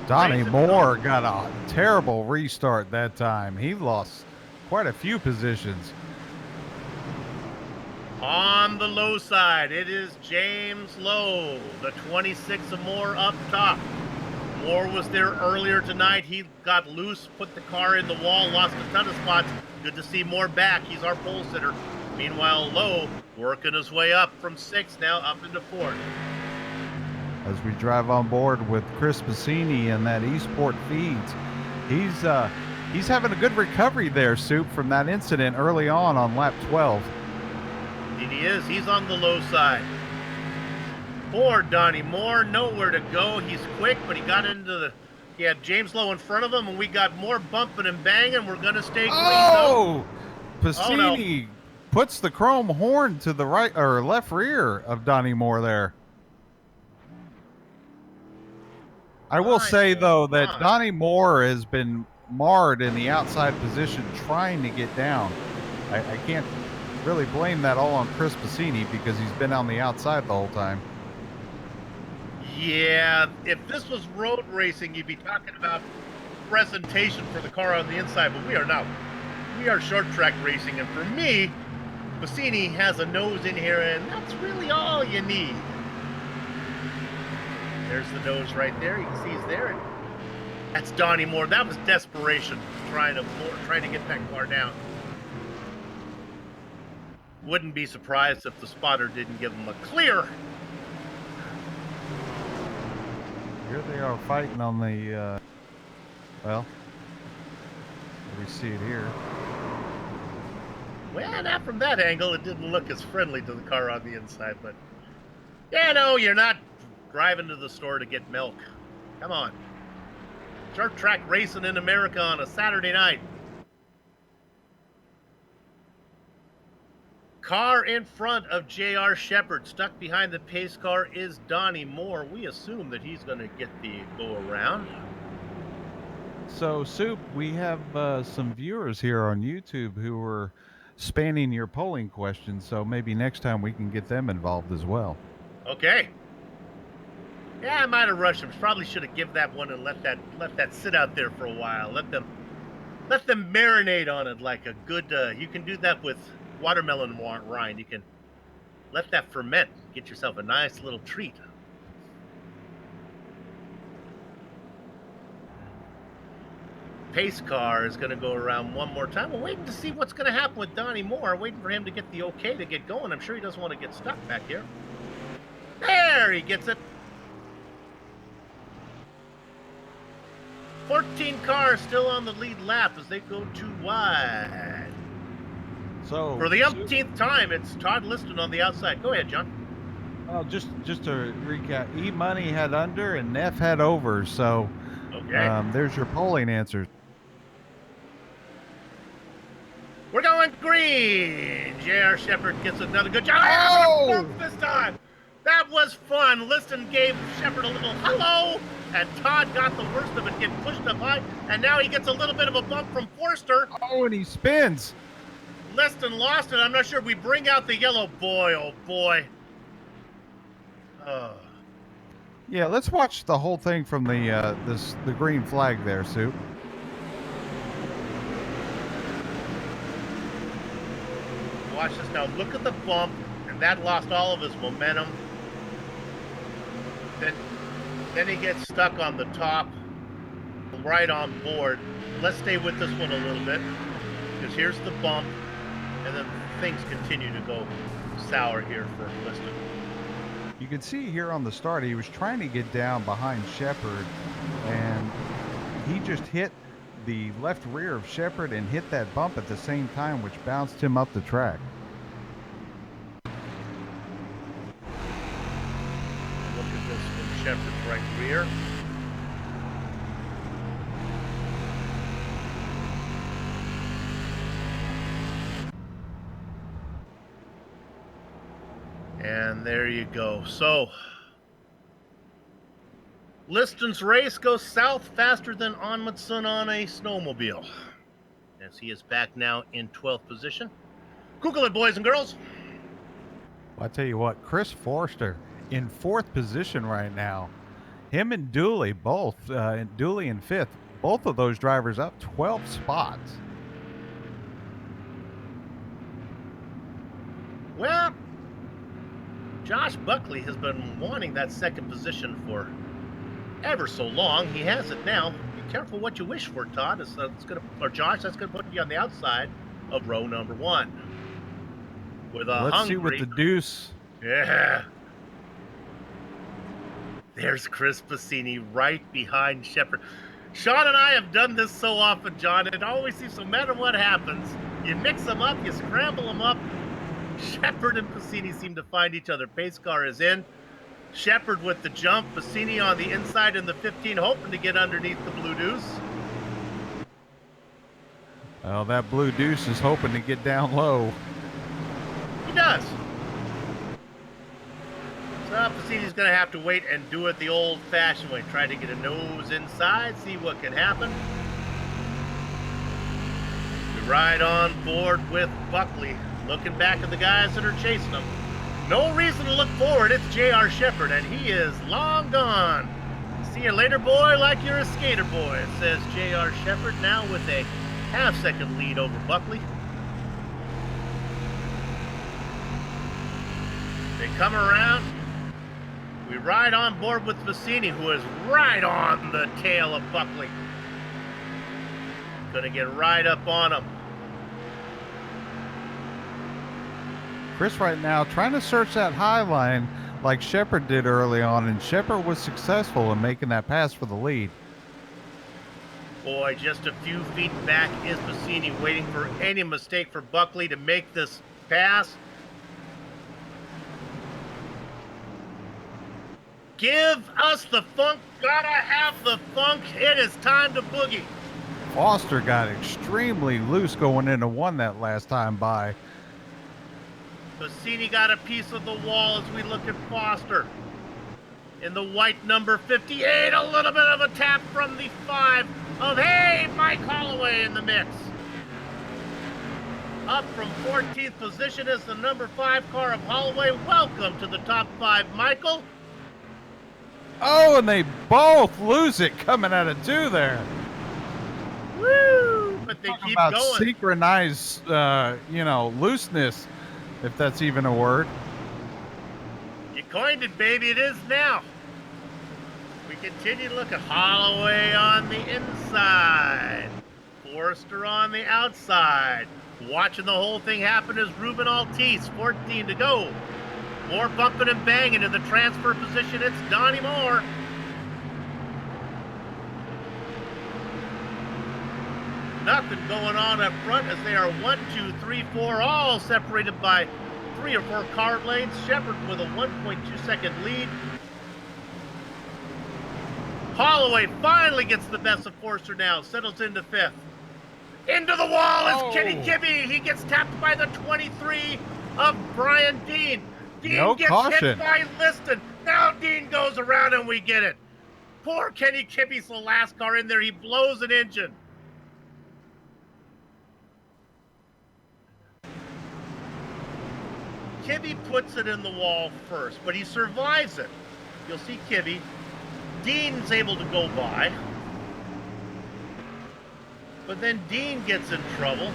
Donnie Moore got a terrible restart that time. He lost quite a few positions. On the low side, it is James Lowe, the 26 or more up top. Moore was there earlier tonight. He got loose, put the car in the wall, lost a ton of spots. Good to see Moore back. He's our pole sitter. Meanwhile, Lowe working his way up from 6th, now up into 4th. As we drive on board with Chris Bassini and that Eastport Feeds, he's having a good recovery there, Soup, from that incident early on lap 12. Indeed he is. He's on the low side. Poor Donnie Moore, nowhere to go. He's quick, but he got into the... He had James Lowe in front of him, and we got more bumping and banging. We're going to stay green. Oh! Bassini puts the chrome horn to the right or left rear of Donnie Moore there. I will say, though, that Donnie Moore has been marred in the outside position trying to get down. I can't really blame that all on Chris Bassini because he's been on the outside the whole time. Yeah, if this was road racing, you'd be talking about presentation for the car on the inside, but we are not. We are short track racing, and for me, Bassini has a nose in here, and that's really all you need. There's the nose right there. You can see he's there. And that's Donnie Moore. That was desperation, trying to get that car down. Wouldn't be surprised if the spotter didn't give him a clear. Here they are fighting on the, well, we see it here. Well, not from that angle. It didn't look as friendly to the car on the inside, but yeah, no, you're not driving to the store to get milk. Come on. Short track racing in America on a Saturday night. Car in front of J.R. Shepard. Stuck behind the pace car is Donnie Moore. We assume that he's going to get the go around. So, Soup, we have some viewers here on YouTube who are spanning your polling questions, so maybe next time we can get them involved as well. Okay. Yeah, I might have rushed him. Probably should have given that one and let that sit out there for a while. Let them marinate on it like a good. You can do that with watermelon rind. You can let that ferment. Get yourself a nice little treat. Pace car is going to go around one more time. We're waiting to see what's going to happen with Donnie Moore. Waiting for him to get the okay to get going. I'm sure he doesn't want to get stuck back here. There, he gets it. 14 cars still on the lead lap as they go too wide. So for the umpteenth time, it's Todd Liston on the outside. Go ahead, John. Well, just to recap, E-Money had under and Neff had over. So okay. There's your polling answers. We're going green. J.R. Shepard gets another good job. Oh! This time. That was fun. Liston gave Shepard a little hello, and Todd got the worst of it, getting pushed up high, and now he gets a little bit of a bump from Forster. Oh, and he spins. Liston lost it. I'm not sure if we bring out the yellow. Boy, oh boy. Yeah, let's watch the whole thing from the the green flag there, Soup. Watch this now. Look at the bump, and that lost all of his momentum. Then he gets stuck on the top come right on board. Let's stay with this one a little bit, because here's the bump, and then things continue to go sour here for Liston. You can see here on the start, he was trying to get down behind Shepard, and he just hit the left rear of Shepard and hit that bump at the same time, which bounced him up the track. Look at this from Shepard's right rear. And there you go. So, Liston's race goes south faster than Onmundson on a snowmobile, as he is back now in 12th position. Google it, boys and girls. Well, I tell you what, Chris Forster in 4th position right now. Him and Dooley both, Dooley in 5th, both of those drivers up 12 spots. Well, Josh Buckley has been wanting that 2nd position for ever so long. He has it now. Be careful what you wish for, Todd. It's gonna, or Josh, that's going to put you on the outside of row number 1. With a Let's hungry, see what the deuce. Yeah. There's Chris Bassini right behind Shepard. Sean and I have done this so often, John. It always seems, no matter what happens, you mix them up, you scramble them up. Shepard and Bassini seem to find each other. Pace car is in. Shepard with the jump. Bassini on the inside in the 15, hoping to get underneath the blue deuce. Well, that blue deuce is hoping to get down low. He does. So Bassini's going to have to wait and do it the old-fashioned way. Try to get a nose inside, see what can happen. We ride on board with Buckley, looking back at the guys that are chasing him. No reason to look forward. It's J.R. Shepard, and he is long gone. See you later, boy, like you're a skater boy, says J.R. Shepard, now with a half-second lead over Buckley. They come around. We ride on board with Bassini, who is right on the tail of Buckley. Gonna get right up on him. Chris right now trying to search that high line like Shepard did early on, and Shepard was successful in making that pass for the lead. Boy, just a few feet back is Bassini, waiting for any mistake for Buckley to make this pass. Give us the funk, gotta have the funk. It is time to boogie. Foster got extremely loose going into 1 that last time by. Bassini got a piece of the wall as we look at Foster. In the white number 58, a little bit of a tap from the 5 of, hey, Mike Holloway in the mix. Up from 14th position is the number 5 car of Holloway. Welcome to the top 5, Michael. Oh, and they both lose it coming out of 2 there. Woo! But they Talk keep about going. synchronized, looseness, if that's even a word. You coined it, baby. It is now. We continue to look at Holloway on the inside. Forster on the outside. Watching the whole thing happen is Ruben Altice. 14 to go. More bumping and banging in the transfer position. It's Donnie Moore. Nothing going on up front as they are 1, 2, 3, 4, all separated by 3 or 4 car lanes. Shepard with a 1.2 second lead. Holloway finally gets the best of Forster now, settles into 5th. Into the wall is Kenny Kibbe. He gets tapped by the 23 of Brian Dean. Dean No gets caution. hit by Liston. Now Dean goes around and we get it. Poor Kenny Kibbe's the last car in there. He blows an engine. Kibbe puts it in the wall first, but he survives it. You'll see Kibbe. Dean's able to go by. But then Dean gets in trouble.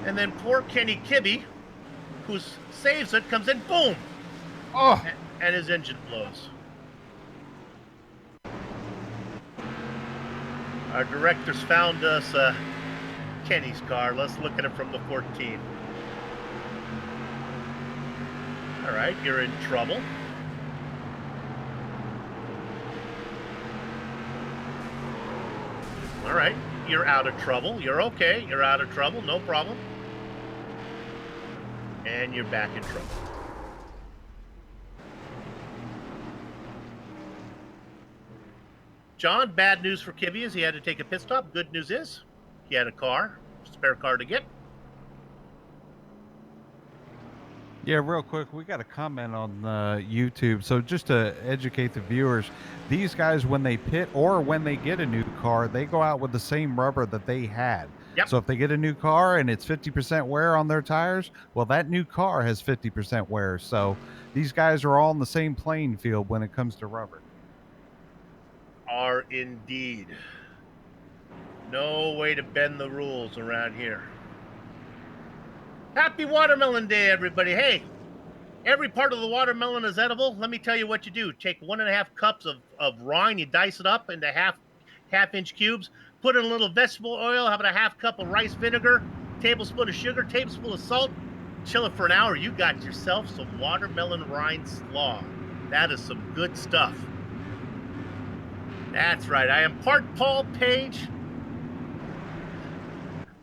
And then poor Kenny Kibbe, who saves it, comes in, boom! Oh, And his engine blows. Our directors found us Kenny's car. Let's look at it from the 14th. All right, you're in trouble. All right, you're out of trouble. You're okay. You're out of trouble. No problem. And you're back in trouble. John, bad news for Kibby is he had to take a pit stop. Good news is he had a car, spare car to get. Yeah, real quick, we got a comment on YouTube. So just to educate the viewers, these guys, when they pit or when they get a new car, they go out with the same rubber that they had. Yep. So if they get a new car and it's 50% wear on their tires, well, that new car has 50% wear. So these guys are all in the same playing field when it comes to rubber. Are indeed. No way to bend the rules around here. Happy Watermelon Day, everybody. Hey, every part of the watermelon is edible. Let me tell you what you do. Take 1.5 cups of rind, you dice it up into half-inch cubes, put in a little vegetable oil, have about a 1/2 cup of rice vinegar, tablespoon of sugar, tablespoon of salt, chill it for an hour. You got yourself some watermelon rind slaw. That is some good stuff. That's right. I am part Paul Page,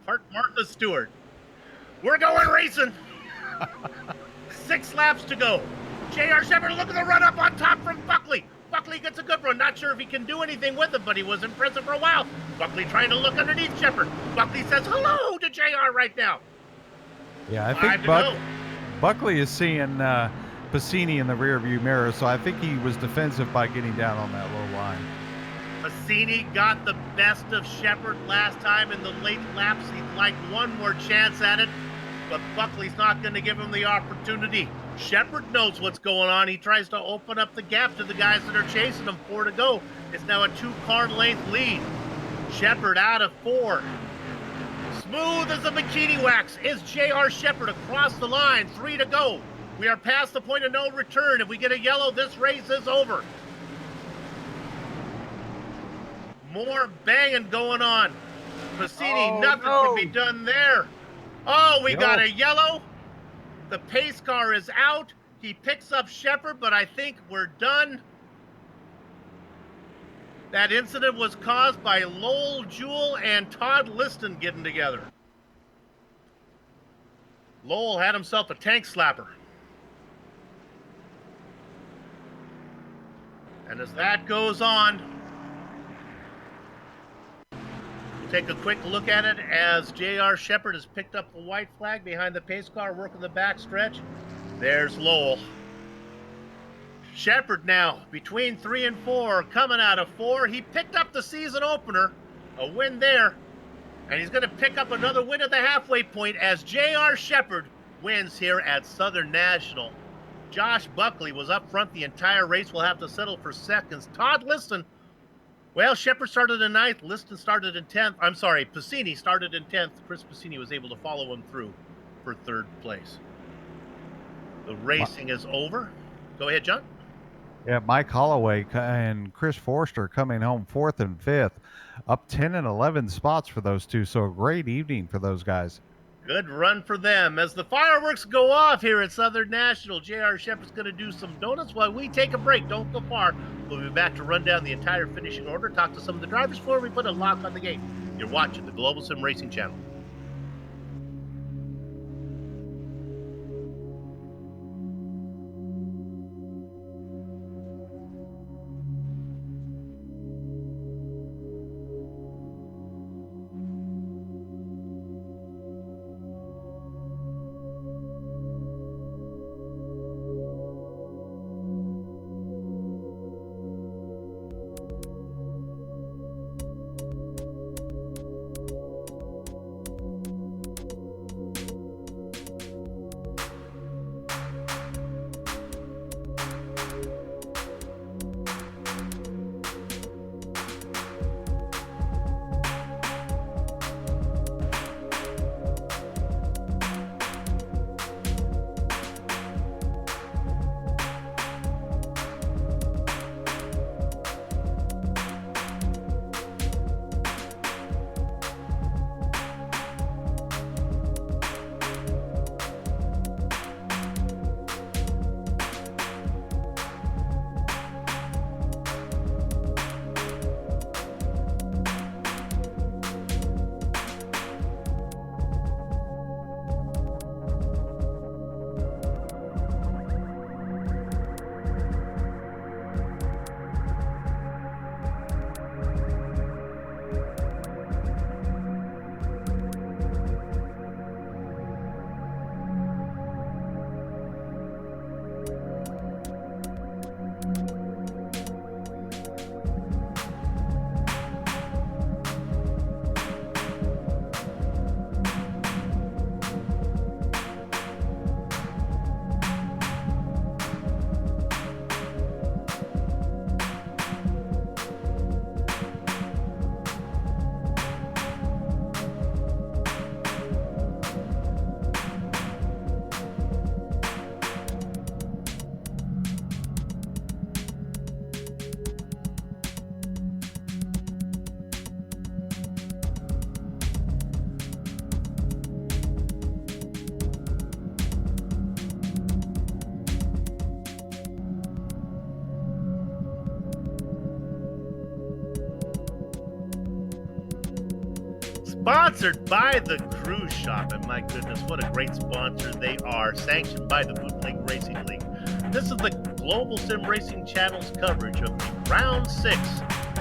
part Martha Stewart. We're going racing. 6 laps to go. J.R. Shepard, look at the run up on top from Buckley. Buckley gets a good run. Not sure if he can do anything with it, but he was impressive for a while. Buckley trying to look underneath Shepard. Buckley says hello to J.R. right now. Yeah, I think Buckley is seeing Piscini in the rearview mirror, so I think he was defensive by getting down on that low line. Piscini got the best of Shepard last time in the late laps. He'd like one more chance at it, but Buckley's not going to give him the opportunity. Shepard knows what's going on. He tries to open up the gap to the guys that are chasing him. 4 to go. It's now a 2-car length lead. Shepard out of 4. Smooth as a bikini wax is J.R. Shepard across the line. 3 to go. We are past the point of no return. If we get a yellow, this race is over. More banging going on. Piscini, nothing can be done there. Oh, we got a yellow. The pace car is out. He picks up Shepard, but I think we're done. That incident was caused by Lowell Jewell and Todd Liston getting together. Lowell had himself a tank slapper. And as that goes on, take a quick look at it as J.R. Shepard has picked up the white flag behind the pace car, working the back stretch. There's Lowell. Shepard now between 3 and 4, coming out of 4. He picked up the season opener, a win there, and he's going to pick up another win at the halfway point as J.R. Shepard wins here at Southern National. Josh Buckley was up front the entire race. We'll have to settle for seconds. Todd Liston, well, Shepard started in 9th. Liston started in 10th. I'm sorry, Piscini started in 10th. Chris Piscini was able to follow him through for 3rd place. The racing is over. Go ahead, John. Yeah, Mike Holloway and Chris Forster coming home 4th and 5th, up 10 and 11 spots for those two. So a great evening for those guys. Good run for them. As the fireworks go off here at Southern National, J.R. Shepard's going to do some donuts while we take a break. Don't go far. We'll be back to run down the entire finishing order, talk to some of the drivers before we put a lock on the gate. You're watching the Global Sim Racing Channel. Sponsored by the Cruise Shop, and my goodness, what a great sponsor they are. Sanctioned by the Bootleg Racing League. This is the Global SimRacing Channel's coverage of the round 6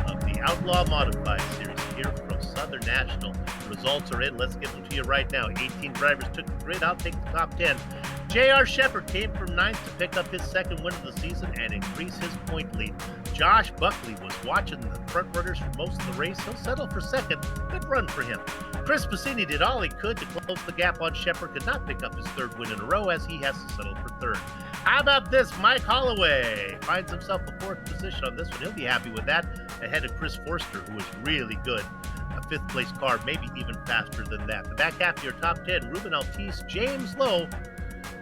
of the Outlaw Modified Series here from Southern National. The results are in. Let's give them to you right now. 18 drivers took the grid. I'll take the top 10. J.R. Shepard came from 9th to pick up his second win of the season and increase his point lead. Josh Buckley was watching the front runners for most of the race. He'll settle for second. Good run for him. Chris Bassini did all he could to close the gap on Shepard. Could not pick up his third win in a row as he has to settle for third. How about this? Mike Holloway finds himself a fourth position on this one. He'll be happy with that. Ahead of Chris Forster, who was really good. A fifth place car, maybe even faster than that. The back half of your top 10, Ruben Altice, James Lowe,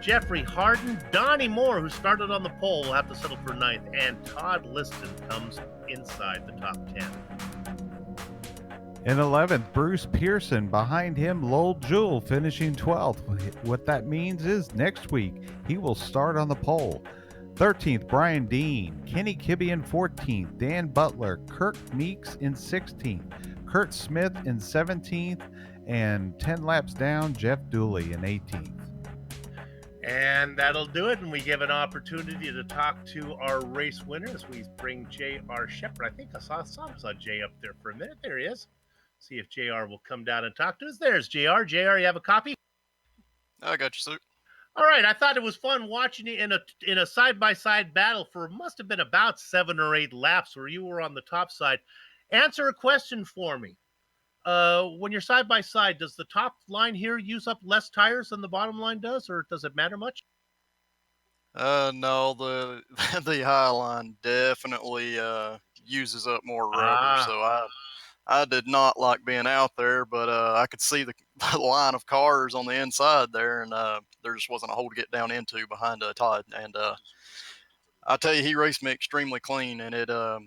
Jeffrey Harden, Donnie Moore, who started on the pole, will have to settle for 9th, and Todd Liston comes inside the top 10. In 11th, Bruce Pearson. Behind him, Lowell Jewell finishing 12th. What that means is next week he will start on the pole. 13th, Brian Dean. Kenny Kibbe in 14th. Dan Butler. Kirk Meeks in 16th. Kurt Smith in 17th. And 10 laps down, Jeff Dooley in 18th. And that'll do it. And we give an opportunity to talk to our race winners. We bring J.R. Shepard. I think I saw Jay up there for a minute. There he is. See if JR will come down and talk to us. There's JR. JR, you have a copy? I got you, sir. All right. I thought it was fun watching you in a side-by-side battle for must have been about 7 or 8 laps where you were on the top side. Answer a question for me. When you're side-by-side, does the top line here use up less tires than the bottom line does, or does it matter much? No, the the high line definitely uses up more rubber. So I did not like being out there, but I could see the line of cars on the inside there, and there just wasn't a hole to get down into behind Todd. And I tell you, he raced me extremely clean, and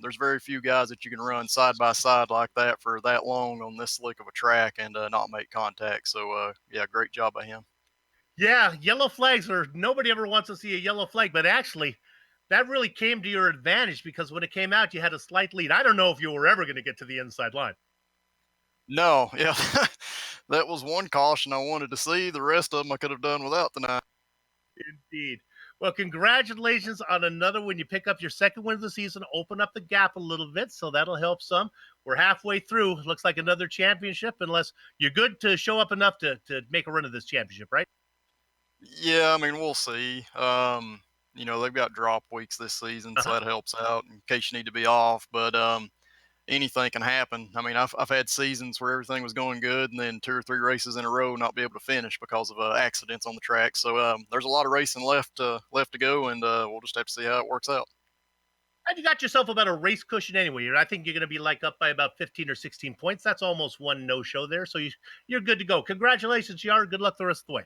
there's very few guys that you can run side by side like that for that long on this slick of a track and not make contact. So yeah, great job by him. Yeah, yellow flags nobody ever wants to see a yellow flag, but actually that really came to your advantage because when it came out, you had a slight lead. I don't know if you were ever going to get to the inside line. No, yeah, that was one caution I wanted to see. The rest of them I could have done without tonight. Indeed. Well, congratulations on another one. You pick up your second win of the season, open up the gap a little bit, so that'll help some. We're halfway through. Looks like another championship, unless you're good to show up enough to make a run of this championship, right? Yeah, I mean, we'll see. They've got drop weeks this season, so that helps out in case you need to be off. But anything can happen. I mean, I've had seasons where everything was going good, and then 2 or 3 races in a row not be able to finish because of accidents on the track. So there's a lot of racing left to go, and we'll just have to see how it works out. And you got yourself about a race cushion anyway. I think you're going to be up by about 15 or 16 points. That's almost one no-show there. So you're good to go. Congratulations, JR. Good luck the rest of the way.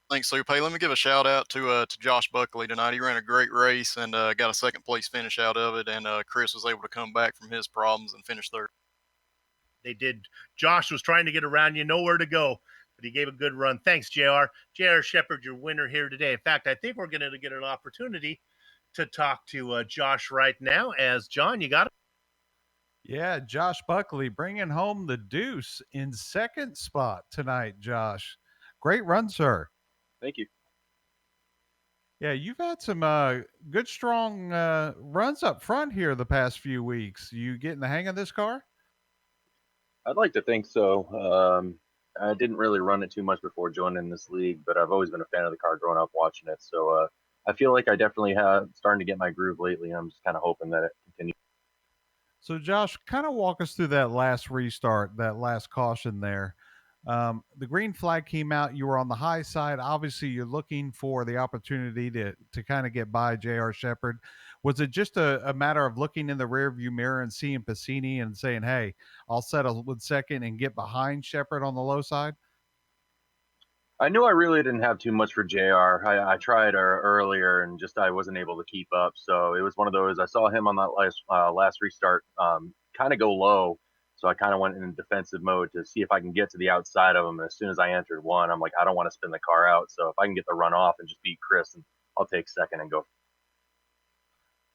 Thanks, Soup. Hey, let me give a shout out to Josh Buckley tonight. He ran a great race and got a second place finish out of it. And Chris was able to come back from his problems and finish third. They did. Josh was trying to get around you, nowhere to go, but he gave a good run. Thanks, JR. JR Shepard, your winner here today. In fact, I think we're going to get an opportunity to talk to Josh right now. As John, you got it? Yeah, Josh Buckley bringing home the deuce in second spot tonight, Josh. Great run, sir. Thank you. Yeah, you've had some good, strong runs up front here the past few weeks. You getting the hang of this car? I'd like to think so. I didn't really run it too much before joining this league, but I've always been a fan of the car growing up watching it. So I feel like I definitely have starting to get my groove lately. I'm just kind of hoping that it continues. So, Josh, kind of walk us through that last restart, that last caution there. The green flag came out. You were on the high side. Obviously, you're looking for the opportunity to kind of get by J.R. Shepard. Was it just a matter of looking in the rearview mirror and seeing Passini and saying, hey, I'll settle with second and get behind Shepard on the low side? I knew I really didn't have too much for JR. I tried earlier and just I wasn't able to keep up. So it was one of those. I saw him on that last restart kind of go low. So I kind of went in defensive mode to see if I can get to the outside of him. And as soon as I entered one, I'm like, I don't want to spin the car out. So if I can get the run off and just beat Chris, and I'll take second and go.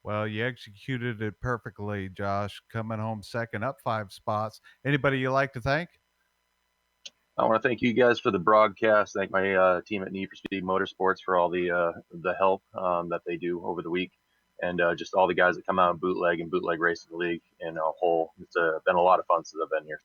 Well, you executed it perfectly, Josh, coming home second, up 5 spots. Anybody you like to thank? I want to thank you guys for the broadcast. Thank my team at Need for Speed Motorsports for all the help that they do over the week, and just all the guys that come out in Bootleg and Bootleg Racing League in a whole. It's been a lot of fun since I've been here.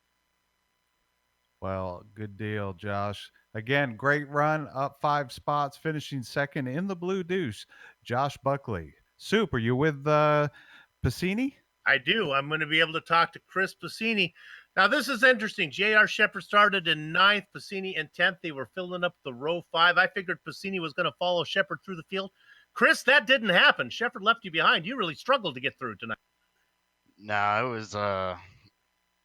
Well, good deal, Josh. Again, great run, up 5 spots, finishing second in the Blue Deuce. Josh Buckley. Soup, are you with Piscini? I do. I'm going to be able to talk to Chris Piscini. Now, this is interesting. J.R. Shepard started in 9th, Piscini in 10th. They were filling up the row 5. I figured Piscini was going to follow Shepard through the field. Chris, that didn't happen. Shepard left you behind. You really struggled to get through tonight. No, it was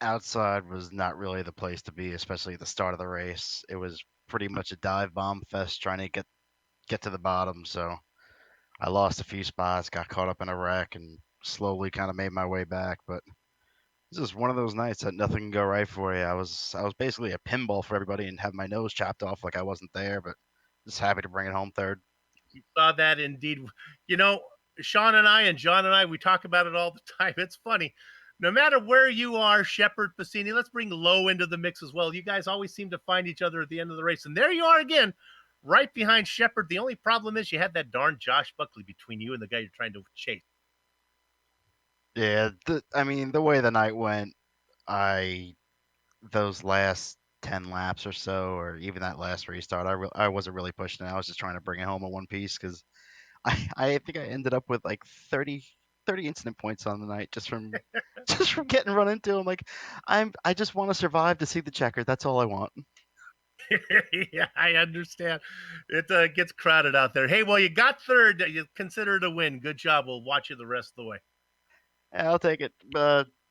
outside was not really the place to be, especially at the start of the race. It was pretty much a dive bomb fest trying to get to the bottom. So I lost a few spots, got caught up in a wreck, and slowly kind of made my way back. But this is one of those nights that nothing can go right for you. I was basically a pinball for everybody and have my nose chopped off like I wasn't there, but just happy to bring it home third. You saw that indeed. You know, Sean and I and John and I, we talk about it all the time. It's funny. No matter where you are, Shepard, Piscini, let's bring Lowe into the mix as well. You guys always seem to find each other at the end of the race. And there you are again, right behind Shepard. The only problem is you had that darn Josh Buckley between you and the guy you're trying to chase. Yeah, I mean, the way the night went, those last 10 laps or so, or even that last restart, I wasn't really pushing it. I was just trying to bring it home in one piece because I think I ended up with like 30 incident points on the night just from getting run into. I'm like, I just want to survive to see the checker. That's all I want. Yeah, I understand. It gets crowded out there. Hey, well, you got third. You consider it a win. Good job. We'll watch you the rest of the way. Yeah, I'll take it.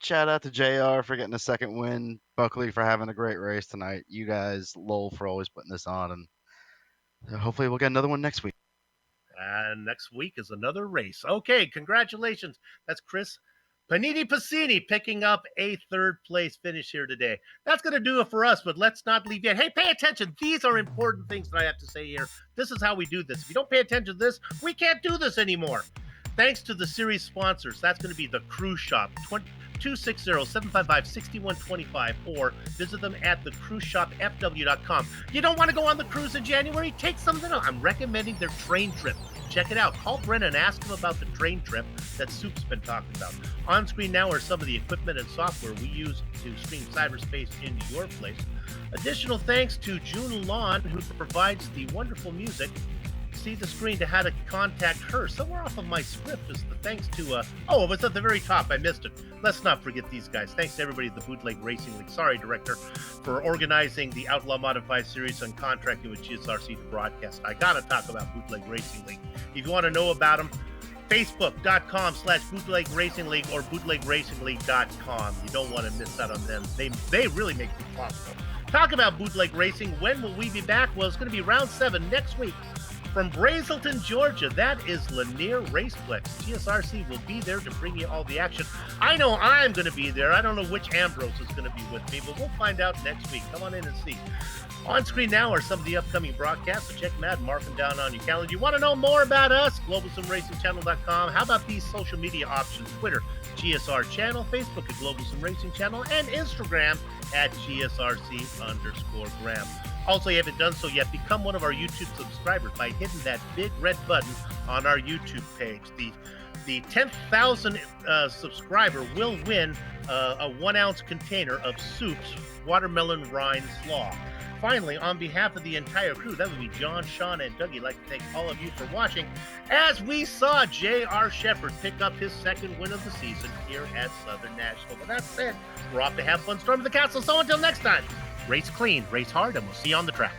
Shout out to JR for getting a second win, Buckley for having a great race tonight. You guys, Lowell for always putting this on, and hopefully we'll get another one next week. And next week is another race. Okay, congratulations. That's Chris Piscini picking up a third place finish here today. That's going to do it for us, but let's not leave yet. Hey, pay attention. These are important things that I have to say here. This is how we do this. If you don't pay attention to this, we can't do this anymore. Thanks to the series sponsors. That's going to be the Cruise Shop, 260-755-6125, or visit them at thecruiseshopfw.com. You don't want to go on the cruise in January? Take something else. I'm recommending their train trip. Check it out. Call Brennan and ask him about the train trip that Soup's been talking about. On screen now are some of the equipment and software we use to stream cyberspace into your place. Additional thanks to June Lawn, who provides the wonderful music. See the screen to how to contact her. Somewhere off of my script is the thanks to it was at the very top. I missed it. Let's not forget these guys. Thanks to everybody at the Bootleg Racing League. Sorry, Director, for organizing the Outlaw Modified Series and contracting with GSRC to broadcast. I gotta talk about Bootleg Racing League. If you want to know about them, Facebook.com/Bootleg Racing League or BootlegRacingLeague.com. You don't want to miss out on them. They really make it possible. Talk about Bootleg Racing. When will we be back? Well, it's going to be round 7 next week. From Brazelton, Georgia, that is Lanier Raceplex. GSRC will be there to bring you all the action. I know I'm going to be there. I don't know which Ambrose is going to be with me, but we'll find out next week. Come on in and see. On screen now are some of the upcoming broadcasts, so check them out and mark them down on your calendar. You want to know more about us? GlobalSimRacingChannel.com. How about these social media options? Twitter, GSR Channel, Facebook at Global Sim Racing Channel, and Instagram at GSRC_Graham. Also, if you haven't done so yet, become one of our YouTube subscribers by hitting that big red button on our YouTube page. The 10,000 subscriber will win a 1-ounce container of Soup's Watermelon Rind Slaw. Finally, on behalf of the entire crew, that would be John, Sean, and Dougie, I'd like to thank all of you for watching as we saw J.R. Shepard pick up his second win of the season here at Southern National. But that said, we're off to have fun storming the castle. So until next time, race clean, race hard, and we'll see you on the track.